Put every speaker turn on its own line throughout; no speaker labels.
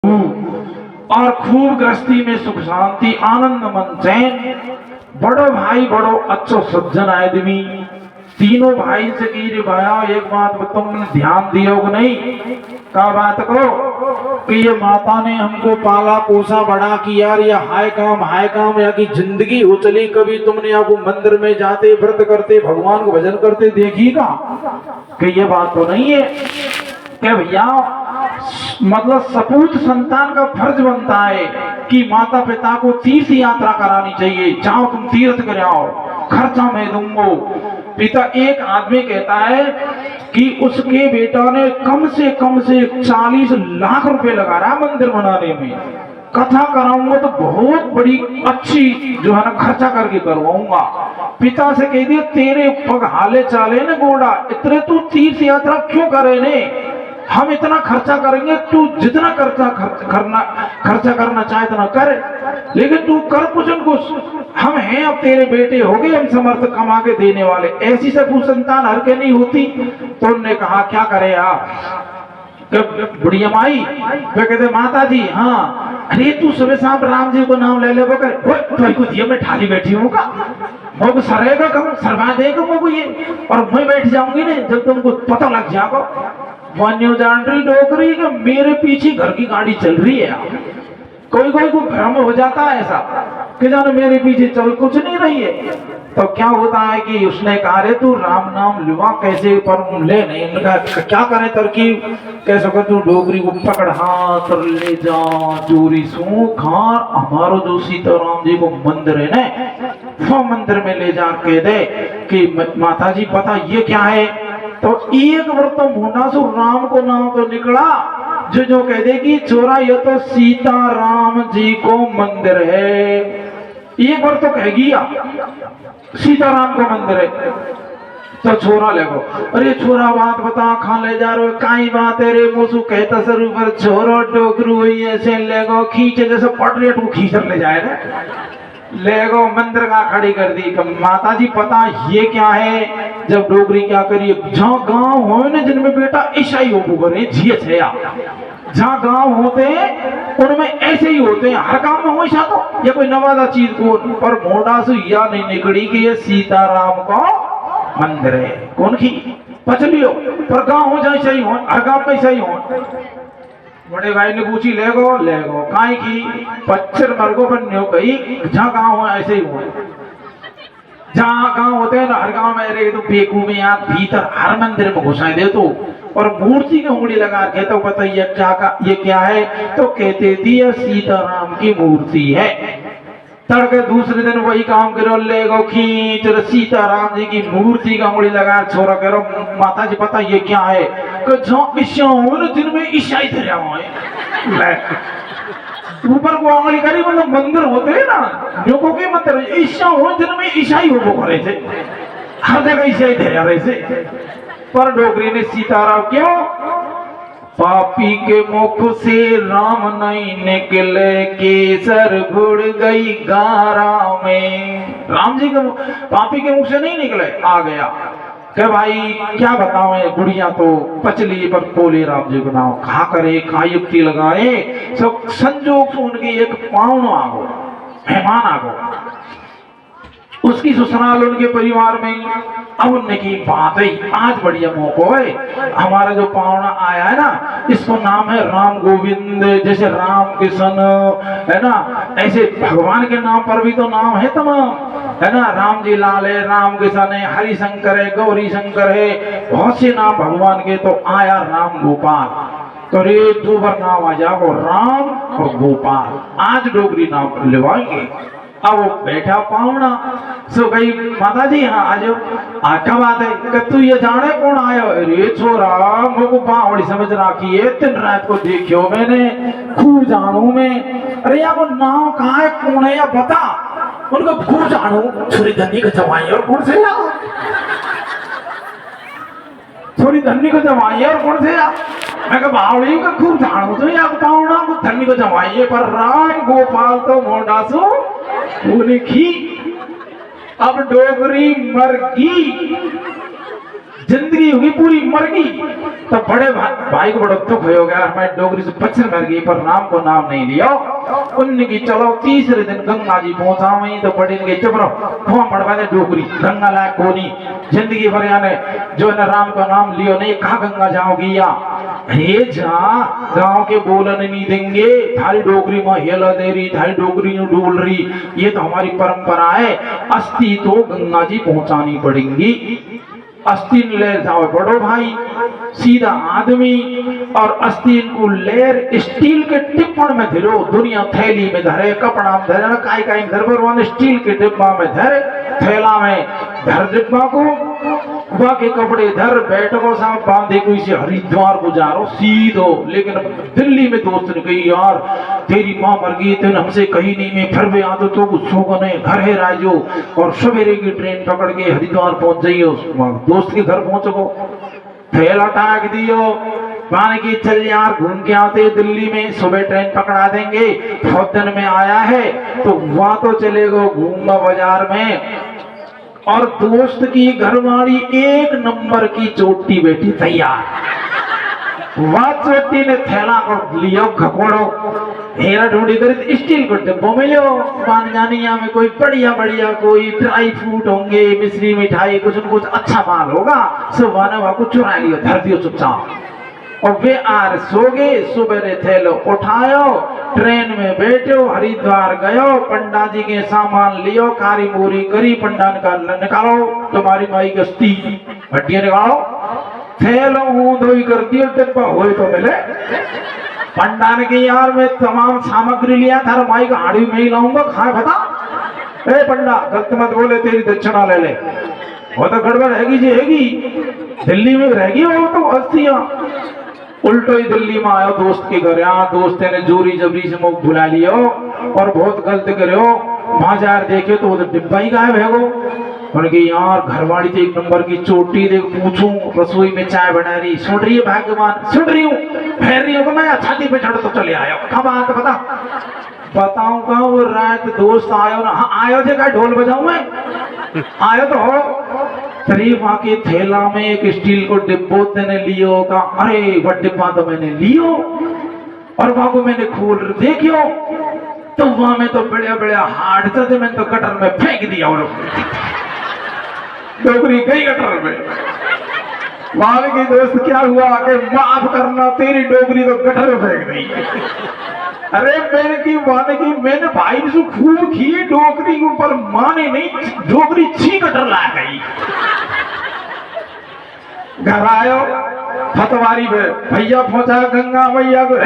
और खूब गृहस्थी में सुख शांति आनंद मन चैन। बड़ो भाई बड़ो अच्छो सज्जन आदमी। तीनों भाई से की रे भाया एक बात तुमने ध्यान दियो कि नहीं? का बात को कि ये माता ने हमको पाला पोसा बड़ा किया, या हाय काम या कि जिंदगी हो चली कभी तुमने आपको मंदिर में जाते व्रत करते भगवान को भजन करते देखी का? कि ये बात तो नहीं है क्या भैया? मतलब सपूत संतान का फर्ज बनता है कि माता पिता को तीर्थ यात्रा करानी चाहिए। जाओ तुम तीर्थ कर आओ, खर्चा मैं दूंगा। पिता एक आदमी कहता है कि उसके बेटा ने कम से 40 लाख रुपए लगा रहा मंदिर बनाने में। कथा कराऊंगा तो बहुत बड़ी अच्छी जो है ना खर्चा करके करवाऊंगा। पिता से कह दिया तेरे पग हाले चाले न गोड़ा, इतने तू तीर्थ यात्रा क्यों करे ने? हम इतना खर्चा करेंगे, तू जितना खर्चा करना चाहे इतना कर, लेकिन तू कर कुछ न कुछ। हम हैं, अब तेरे बेटे हो गए, हम समर्थ कमा के देने वाले। ऐसी सपूत संतान हर के नहीं होती। तो उन्होंने कहा क्या करे आप? बुढ़िया माई वे कहते माता जी हाँ, अरे तू सुबह शाम राम जी को नाम ले ले बकर मैं ठाली बैठी हूँ का मोग सरेगा कम सरवा देगा मोग ये, और मैं बैठ जाऊंगी ना जब तुमको पता लग जाएगा। वन्य जान रही डोकरी कि मेरे पीछे घर की गाड़ी चल रही है। कोई को भ्रम हो जाता है ऐसा कि जानो मेरे पीछे चल कुछ नहीं रही है। तो क्या होता है कि उसने कहा रे तू राम नाम लुआ कैसे पर ले नहीं। उनका क्या करे तरकीब कैसे कर, तू डोगरी को पकड़ हाथ और ले जा चोरी सो खार हमारो जो सीताराम जी को मंदिर है ना, वो मंदिर में ले जा के दे कि माता जी पता ये क्या है? तो एक बार तो मुंडा सो राम को नाम तो निकला जो कह दे कि चोरा ये तो सीताराम जी को मंदिर है। एक बार तो कह गया सीताराम को मंदिर है। तो छोरा लेगो, अरे छोरा बात बता खा ले जा रहे हो काई बात है रे? मोसू कहता सर ऊपर छोरो डोकरू ऐसे लेगो खींचे जैसे पटरेट को खींच ले जाए ना, लेगो मंदिर का खड़ी कर दी। माता जी पता ये क्या है? जब डोगरी क्या करिए, जहाँ गांव हो ना जिनमें बेटा ईसाई हो करे झिए छया, जहाँ गांव होते हैं उनमें ऐसे ही होते हैं। हर गांव में वैसा तो ये कोई नवादा चीज को पर मोटा से या नहीं निकली कि ये सीताराम का मंदिर है। कौन की पचलियो पर गांव हो जाए सही हो, हर गांव में सही हो। बड़े भाई ने पूछी लेगो काई की पच्चर मरगो बन्यो कही जहाँ गांव हो ऐसे ही हो। जहाँ गांव होते हैं ना हर गांव में रहे तो बेकू में आप भीतर हर मंदिर में घुसाए दे तो, और मूर्ति की उंगली लगा के तो बताइए ये क्या है? तो कहते थी ये सीताराम की मूर्ति है। तड़के दूसरे दिन वही काम करो, ले गो खींच सीताराम जी की मूर्ति का उंगली लगा छोरा करो माता जी पता ये क्या है? जो जिनमें ईसाई धरा हुए ऊपर को उंगली करी मतलब मंदिर होते हैं ना लोगों के मंदिर ईसा हो जिनमें ईसाई हो वो करे थे, हर जगह ईसाई धरा रहे थे। पर डोगरी ने सीताराम क्यों? पापी के मुख से राम नहीं निकले केसर घुड़ गई गारा में। राम जी के पापी के मुख से नहीं निकले, आ गया कि भाई क्या बताओ बुढ़िया तो पचली पर बोले राम जी को नाम खा करे खा युक्ति लगाए। सब संजोग से उनके एक पाहुन आ गो, मेहमान आ गो, उसकी ससुराल उनके परिवार में। अब उनने की बात है आज बढ़िया मौका है, हमारा जो पावना आया है ना इसको नाम है राम गोविंद, जैसे राम किशन है ना ऐसे भगवान के नाम पर भी तो नाम है तमाम है ना। राम जी लाल है, राम किशन है, हरि शंकर है, गौरी शंकर है, बहुत से नाम भगवान के। तो आया राम गोपाल, तो रे दो बार नाम आ जाओ राम और गोपाल, आज डोगरी नाम लिवाएंगे। अब वो बैठा पावना सो गई माता जी हाँ आज क्या बात है कि तू ये जाने कौन आयो? अरे छोरा मुझको बावड़ी समझ रखी है, दिन रात को देखियो मैंने खूब जानू मैं। अरे यार वो नाम कहाँ है कौन है या बता? उनको खूब जानू छोरी धनी को जवाई और कौन से या छोरी धनी को जवाई और कौन से या मैं कहा बावड़ी का खूब जानू तो या पावना को धनी को जवाई है। पर राम गोपाल तो मोटा सो लिखी। अब डोगरी मर गई जिंदगी होगी पूरी मर गई। तो बड़े भाई को बड़ा दुख हो गया, हमारी डोगरी से बच्चन मर गई पर राम को नाम नहीं लिया। उनकी चलो तीसरे दिन गंगा जी पहुंचा वहीं तो बड़ी ने चुप रहो मरवा दे डोगरी गंगा लायक कोनी जिंदगी भर याने जो है राम का नाम लियो नहीं कहा गंगा जाओगी या अरे जा गांव के बोलन नहीं देंगे थारी डोगरी में हेला दे रही थारी डोगरी में डोल रही, ये तो हमारी परंपरा है। अस्थि तो गंगा जी पहुंचानी पड़ेंगी। अस्तीन ले जाओ बड़ो भाई सीधा आदमी और अस्तीन को लेर स्टील के टिप्पण में धरो दुनिया थैली में धरे कपड़ा में धरे काई काई धर स्टील के डिब्बा में धरे थैला में धर डिब्बा को बाकी कपड़े धर बैठको साथ बांधे कोई से हरिद्वार को जा रहा सीधो। लेकिन दिल्ली में दोस्त ने कही यार तेरी माँ मर गई तेने हमसे कही नहीं मैं फिर भी आदतों को सोगने घर है राजो और सवेरे की ट्रेन पकड़ के हरिद्वार पहुंच जाइयो दोस्त के घर पहुंचो थैला टाक दियो माने की चल यार घूम के आते दिल्ली में सुबह ट्रेन पकड़ा देंगे बहुत दिन में आया है तो वहां तो चलेगा घूमना बाजार में। और दोस्त की घरवाली एक नंबर की चोटी बैठी तैयार वह चोटी ने थैला को लियो घकोड़ो हेरा ढूंढी कर स्टील को डिब्बों में लियो मान जानी में कोई बढ़िया बढ़िया कोई ड्राई फ्रूट होंगे मिश्री मिठाई कुछ न कुछ अच्छा माल होगा सुबह ने वहां को चुरा लियो धर दियो चुपचाप और वे आर सो गए। सुबह थैलो उठायो ट्रेन में बैठो हरिद्वार गयो पंडा जी के सामान लियो कारी मोरी करी पंडा निकालो तुम्हारी माई गस्ती हड्डियां निकालो थैलो धोई कर दियो डिब्बा हो तो मिले पंडा ने की यार मैं तमाम सामग्री लिया था माई का हाड़ी में ही लाऊंगा खाए बता ए पंडा गलत मत बोले तेरी दक्षिणा ले ले वो तो गड़बड़ हैगी जी हैगी दिल्ली में रहेगी वो तो अस्थियां उल्टो ही दिल्ली में आयो दोस्त के घर यहाँ दोस्त ने जोरी जबरी से मुख भुला लियो और बहुत गलत करो वहां जार देखे तो वो तो डिब्बा ही गायब है वो उनके यार घरवाली तो एक नंबर की चोटी देख पूछूं रसोई में चाय बना रही सुन रही है भाग्यवान सुन रही हूँ फेर रही हूँ मैं छाती पे चढ़ तो चले आयो कब आके बता बताऊं कहा वो रात दोस्त आयो ना हाँ आयो जे का ढोल बजाऊं मैं आयो तो हो तरी वहां के थैला में एक स्टील को डिब्बो तेने लियो का अरे वो डिब्बा तो मैंने लियो और वहां को मैंने खोल देखियो तो वहां में तो बढ़िया बढ़िया हार्ड था मैंने तो कटर में फेंक दिया और डोगरी गई कटर में वहां की दोस्त क्या हुआ कि माफ करना तेरी डोगरी तो गटर में फेंक दी। अरे मैंने भाई से खूब की डोगरी के ऊपर माने नहीं डोगरी छी कटर ला गई घर आयो फतवारी में भैया पहुंचा गंगा मैया को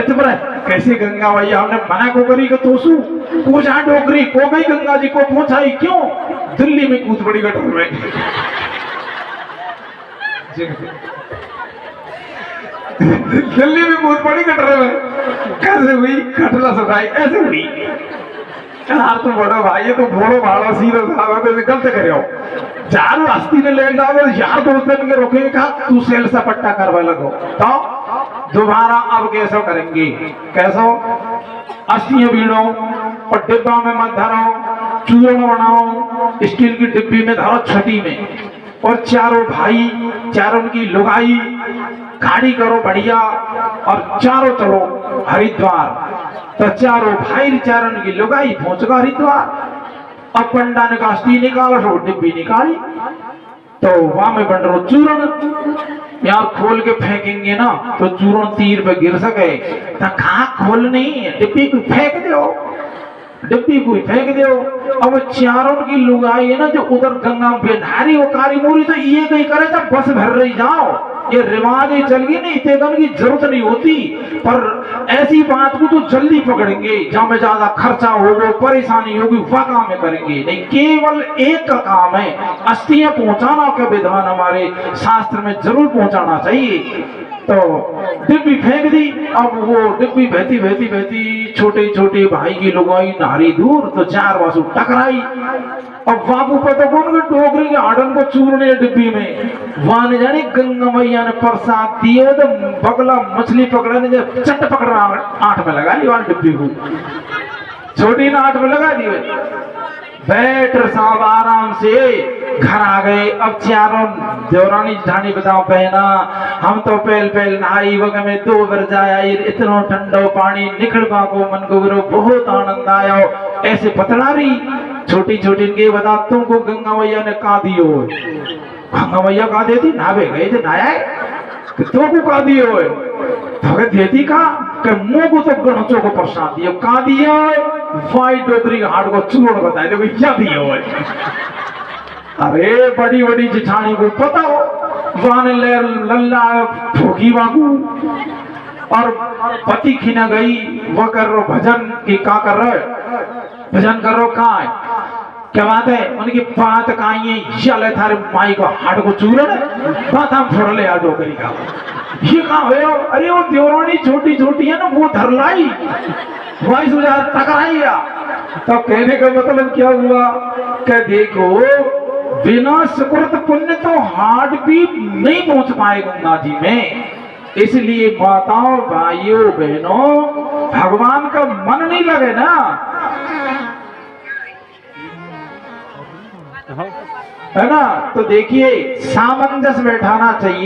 कैसे गंगा मैया हमने मना को करी कि तोसू पूछा डोगरी को गई गंगा जी को पहुंचाई क्यों दिल्ली में कूद बड़ी गटर में दिल्ली में कूद पड़ी गटर में कैसे हुई खटला सदाई ऐसे हुई यार तुम बड़ा भाई है तो बोलो भाड़ा सीधा साधा तो गलत करो चार अस्थि ने ले जाओ यार दोस्त ने रोकेंगे कहा तू सेल सा पट्टा करवा लगो तो दोबारा अब कैसे करेंगे कैसो अस्थियां बीड़ो और डिब्बा में मत धरो चूर्ण बनाओ स्टील की डिब्बी में धरो छठी में और चारों भाई चारों की लुगाई गाड़ी करो बढ़िया और चारों चलो हरिद्वार तो चारों भाई चारण की लुगाई पहुंच गया हरिद्वार। अब पंडा ने कास्ती निकाला तो डिब्बी निकाली तो वहां में बन रहा चूर्ण यार खोल के फेंकेंगे ना तो चूर्ण तीर पे गिर सके तो कहा खोल नहीं डिब्बी को फेंक दो डिब्बी को फेंक दो। अब चारों की लुगाई है ना जो उधर गंगा में बेधारी वो कारी मूरी तो ये कहीं करे जब बस भर रही जाओ ये रिवाज ही चल गई नहीं इतने की जरूरत नहीं होती पर ऐसी बात को तो जल्दी पकड़ेंगे जहां में ज्यादा खर्चा होगा परेशानी होगी वह काम में करेंगे नहीं केवल एक का काम है अस्थियां पहुंचाना का विधान हमारे शास्त्र में जरूर पहुंचाना चाहिए। तो डिब्बी फेंक दी अब वो डिब्बी बहती बहती बहती छोटे छोटे भाई की लुगाई नारी दूर तो चार वासु टकराई। अब वापू पता कौन के डोगरी के आडन को चूरने डिब्बी में वहां ने जाने गंगा मैया ने प्रसाद दिए तो बगला मछली पकड़ने जब चट पकड़ रहा आठ में लगा ली वहां डिब्बी को छोटी ना आठ में लगा दी बैठ साहब आराम से घर आ गए। अब चारों देवरानी जेठानी बताओ बहना हम तो पहल पहल नहाई वग में 2 बार जाया इतना ठंडो पानी निकलवा को मन को गुरु बहुत आनंद आया। ऐसे बतलारी छोटी छोटी के बता तुमको गंगा मैया ने कहा दियो। गंगा मैया कहा देती नहावे गए थे नहाया तुमको कहा दियो भगत देती का मुंह को तो गणों को प्रसाद दियो कहा दिया वाई डोगरी का हाट को चूड़ बताए देखो क्या दिया हुआ है। अरे बड़ी बड़ी जिठानी को पता हो वाने लल्ला ठोकी वागू और पति खिना गई वो कर रो भजन की का कर रहे भजन कर रो का है क्या बात है उनकी बात कहीं है चले थारे माई को हाट को चूरन बात हम छोड़ ले आ डोगरी का ये कहा हो अरे वो देवरानी छोटी छोटी है ना वो धर लाई वही सुझा टकराई तो कहने का मतलब क्या हुआ कि देखो बिना सुकृत पुण्य तो हाट भी नहीं पहुंच पाए गंगा जी में। इसलिए माताओं भाइयों बहनों भगवान का मन नहीं लगे ना है ना तो देखिए सामंजस्य बैठाना चाहिए।